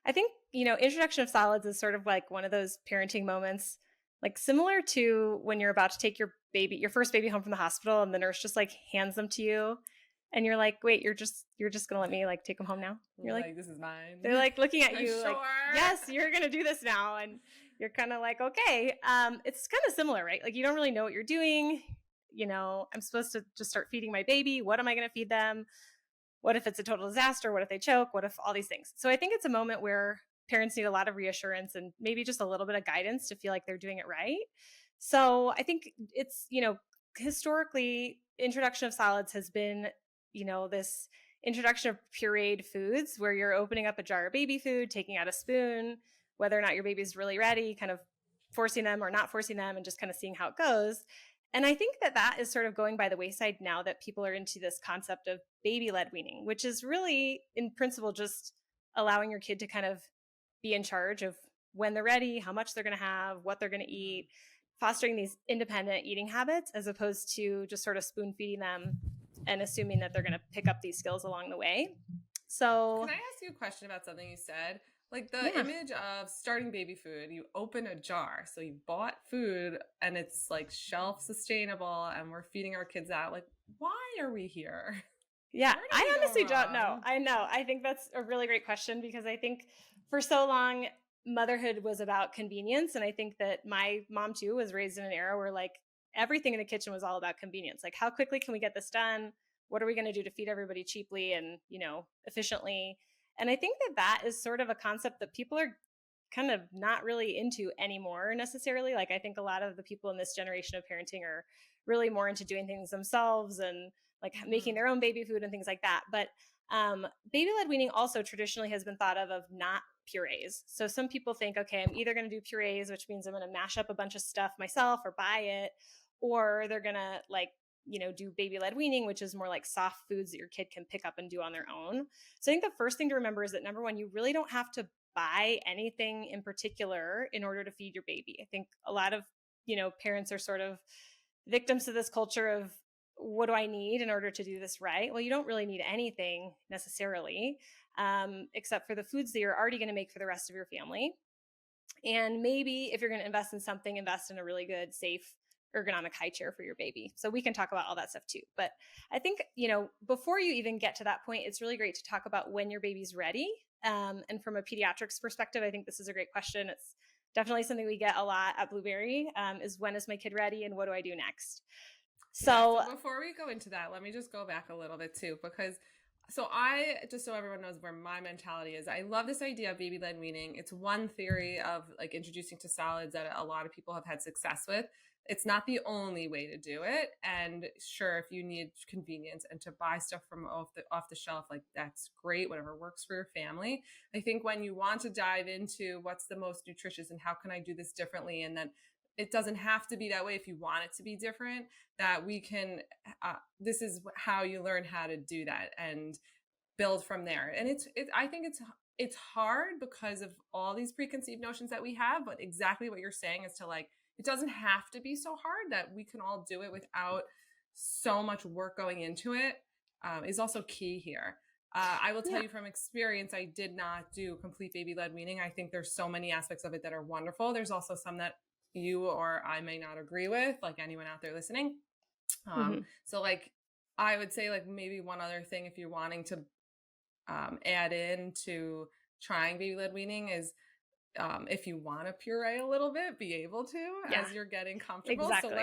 I think, introduction of solids is sort of like one of those parenting moments, like similar to when you're about to take your first baby home from the hospital and the nurse just like hands them to you. And you're like, wait, you're just going to let me like take them home now? You're like, this is mine. they're like looking at you Sure. like, yes, you're going to do this now. And you're kind of like, okay. It's kind of similar, right? Like you don't really know what you're doing. I'm supposed to just start feeding my baby. What am I going to feed them? What if it's a total disaster? What if they choke? What if all these things? So I think it's a moment where parents need a lot of reassurance and maybe just a little bit of guidance to feel like they're doing it right. So I think it's, historically, introduction of solids has been, this introduction of pureed foods where you're opening up a jar of baby food, taking out a spoon, whether or not your baby's really ready, kind of forcing them or not forcing them, and just kind of seeing how it goes. And I think that is sort of going by the wayside now that people are into this concept of baby-led weaning, which is really, in principle, just allowing your kid to kind of be in charge of when they're ready, how much they're going to have, what they're going to eat, fostering these independent eating habits as opposed to just sort of spoon feeding them and assuming that they're going to pick up these skills along the way. So can I ask you a question about something you said? Like the image of starting baby food, you open a jar. So you bought food and it's like shelf sustainable and we're feeding our kids out. Like, why are we here? Yeah, I honestly don't know. I know. I think that's a really great question because I think for so long, motherhood was about convenience. And I think that my mom too was raised in an era where like everything in the kitchen was all about convenience. Like how quickly can we get this done? What are we going to do to feed everybody cheaply and, efficiently? And I think that is sort of a concept that people are kind of not really into anymore necessarily. Like I think a lot of the people in this generation of parenting are really more into doing things themselves and like making their own baby food and things like that. But baby-led weaning also traditionally has been thought of not purees. So some people think, okay, I'm either going to do purees, which means I'm going to mash up a bunch of stuff myself or buy it, or they're going to do baby-led weaning, which is more like soft foods that your kid can pick up and do on their own. So I think the first thing to remember is that number one, you really don't have to buy anything in particular in order to feed your baby. I think a lot of, parents are sort of victims to this culture of what do I need in order to do this right? Well, you don't really need anything necessarily, except for the foods that you're already going to make for the rest of your family. And maybe if you're going to invest in something, invest in a really good, safe, ergonomic high chair for your baby. So we can talk about all that stuff too. But I think, before you even get to that point, it's really great to talk about when your baby's ready. And from a pediatrics perspective, I think this is a great question. It's definitely something we get a lot at Blueberry, is when is my kid ready and what do I do next? So before we go into that, let me just go back a little bit too, because just so everyone knows where my mentality is, I love this idea of baby-led weaning. It's one theory of like introducing to solids that a lot of people have had success with. It's not the only way to do it. And sure, if you need convenience and to buy stuff from off the shelf, like that's great, whatever works for your family. I think when you want to dive into what's the most nutritious and how can I do this differently, and then it doesn't have to be that way if you want it to be different, that we can, this is how you learn how to do that and build from there. And I think it's hard because of all these preconceived notions that we have, but exactly what you're saying is to like, it doesn't have to be so hard, that we can all do it without so much work going into it, is also key here. I will tell you from experience, I did not do complete baby-led weaning. I think there's so many aspects of it that are wonderful. There's also some that you or I may not agree with, like anyone out there listening. So like, I would say like maybe one other thing, if you're wanting to add in to trying baby-led weaning is, if you want to puree a little bit, be able to as you're getting comfortable. Exactly. So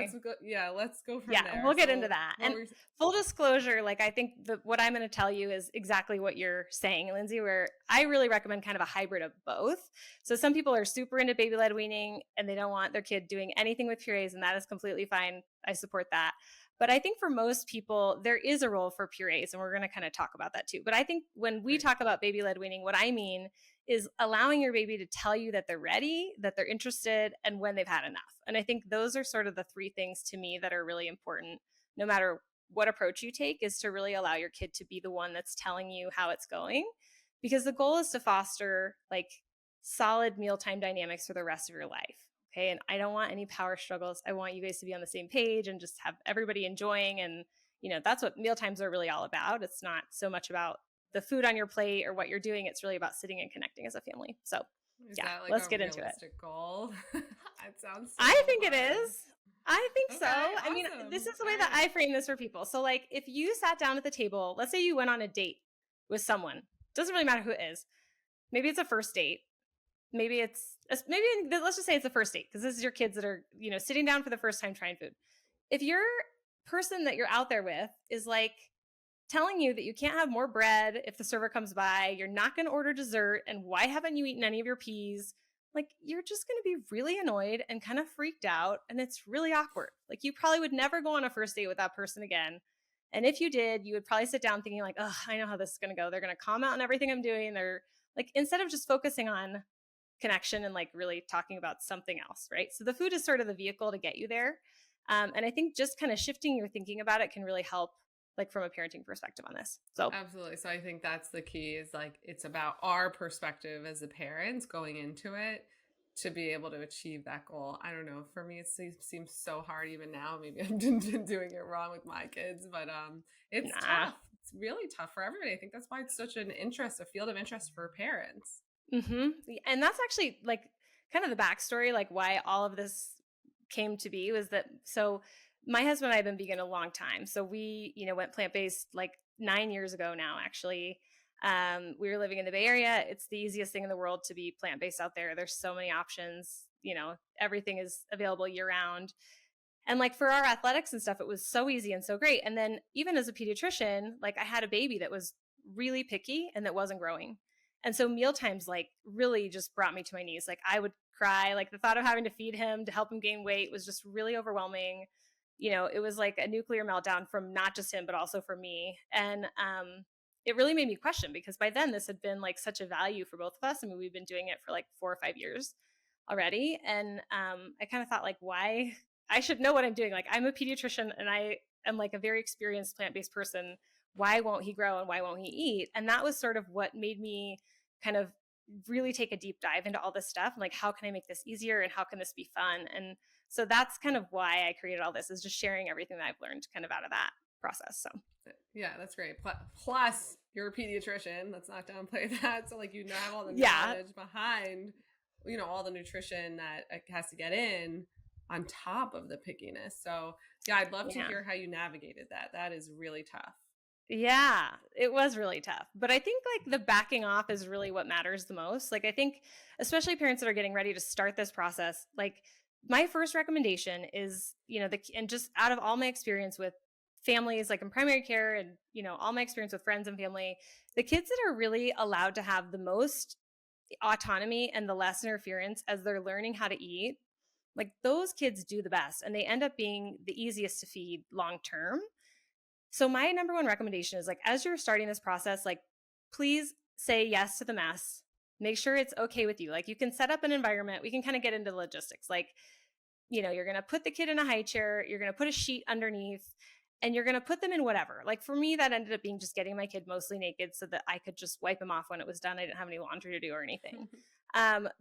let's go from there. Yeah, we'll get into that. And full disclosure, like I think what I'm going to tell you is exactly what you're saying, Lyndsey, where I really recommend kind of a hybrid of both. So some people are super into baby-led weaning and they don't want their kid doing anything with purees, and that is completely fine. I support that. But I think for most people, there is a role for purees, and we're going to kind of talk about that too. But I think when we talk about baby-led weaning, what I mean is allowing your baby to tell you that they're ready, that they're interested, and when they've had enough. And I think those are sort of the three things to me that are really important, no matter what approach you take, is to really allow your kid to be the one that's telling you how it's going. Because the goal is to foster like solid mealtime dynamics for the rest of your life. Okay. And I don't want any power struggles. I want you guys to be on the same page and just have everybody enjoying. And, that's what mealtimes are really all about. It's not so much about the food on your plate or what you're doing. It's really about sitting and connecting as a family. So Is yeah, that like let's a get into it. realistic goal? It sounds so I think fun. it is. I think so. Okay, I mean, awesome. this is the way All that right. I frame this for people. So like if you sat down at the table, let's say you went on a date with someone, doesn't really matter who it is. Maybe it's a first date. Maybe let's just say it's a first date because this is your kids that are, sitting down for the first time trying food. If your person that you're out there with is like telling you that you can't have more bread if the server comes by, you're not going to order dessert, and why haven't you eaten any of your peas? Like, you're just going to be really annoyed and kind of freaked out, and it's really awkward. Like, you probably would never go on a first date with that person again. And if you did, you would probably sit down thinking like, oh, I know how this is going to go. They're going to comment on everything I'm doing. They're like, instead of just focusing on connection and like really talking about something else, right? So the food is sort of the vehicle to get you there. And I think just kind of shifting your thinking about it can really help, like from a parenting perspective on this. So Absolutely. So I think that's the key is like it's about our perspective as the parents going into it to be able to achieve that goal. I don't know. For me, it seems so hard even now. Maybe I'm doing it wrong with my kids, but it's tough. It's really tough for everybody. I think that's why it's such a field of interest for parents. Mm-hmm. And that's actually like kind of the backstory, like why all of this came to be was that, so my husband and I have been vegan a long time. So we, went plant-based like 9 years ago now, actually. We were living in the Bay Area. It's the easiest thing in the world to be plant-based out there. There's so many options, everything is available year round. And like for our athletics and stuff, it was so easy and so great. And then even as a pediatrician, like I had a baby that was really picky and that wasn't growing. And so meal times like really just brought me to my knees. Like I would cry, like the thought of having to feed him to help him gain weight was just really overwhelming. It was like a nuclear meltdown from not just him, but also for me. And it really made me question, because by then this had been like such a value for both of us. I mean, we've been doing it for like 4 or 5 years already. And I kind of thought like, why I should know what I'm doing. Like I'm a pediatrician and I am like a very experienced plant-based person. Why won't he grow and why won't he eat? And that was sort of what made me kind of really take a deep dive into all this stuff. Like, how can I make this easier and how can this be fun? And so that's kind of why I created all this, is just sharing everything that I've learned kind of out of that process. So yeah, that's great. Plus you're a pediatrician. Let's not downplay that. So like, have all the knowledge behind, all the nutrition that has to get in on top of the pickiness. So yeah, I'd love to hear how you navigated that. That is really tough. Yeah, it was really tough. But I think like the backing off is really what matters the most. Like I think especially parents that are getting ready to start this process, like my first recommendation is, and just out of all my experience with families like in primary care and, all my experience with friends and family, the kids that are really allowed to have the most autonomy and the less interference as they're learning how to eat, like those kids do the best and they end up being the easiest to feed long term. So my number one recommendation is like, as you're starting this process, like, please say yes to the mess. Make sure it's okay with you. Like you can set up an environment. We can kind of get into the logistics. Like, you're going to put the kid in a high chair. You're going to put a sheet underneath and you're going to put them in whatever. Like for me, that ended up being just getting my kid mostly naked so that I could just wipe him off when it was done. I didn't have any laundry to do or anything.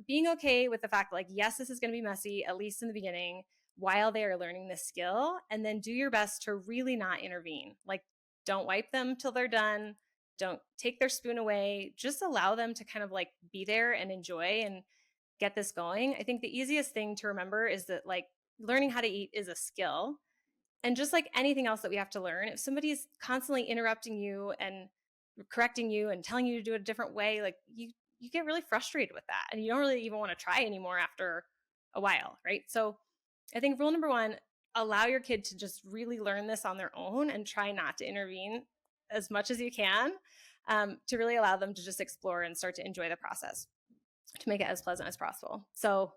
Being okay with the fact that like, yes, this is going to be messy, at least in the beginning, while they are learning this skill, and then do your best to really not intervene. Like don't wipe them till they're done. Don't take their spoon away. Just allow them to kind of like be there and enjoy and get this going. I think the easiest thing to remember is that like learning how to eat is a skill. And just like anything else that we have to learn, if somebody's constantly interrupting you and correcting you and telling you to do it a different way, like you get really frustrated with that and you don't really even want to try anymore after a while, right? So I think rule number one, allow your kid to just really learn this on their own and try not to intervene as much as you can, to really allow them to just explore and start to enjoy the process, to make it as pleasant as possible. So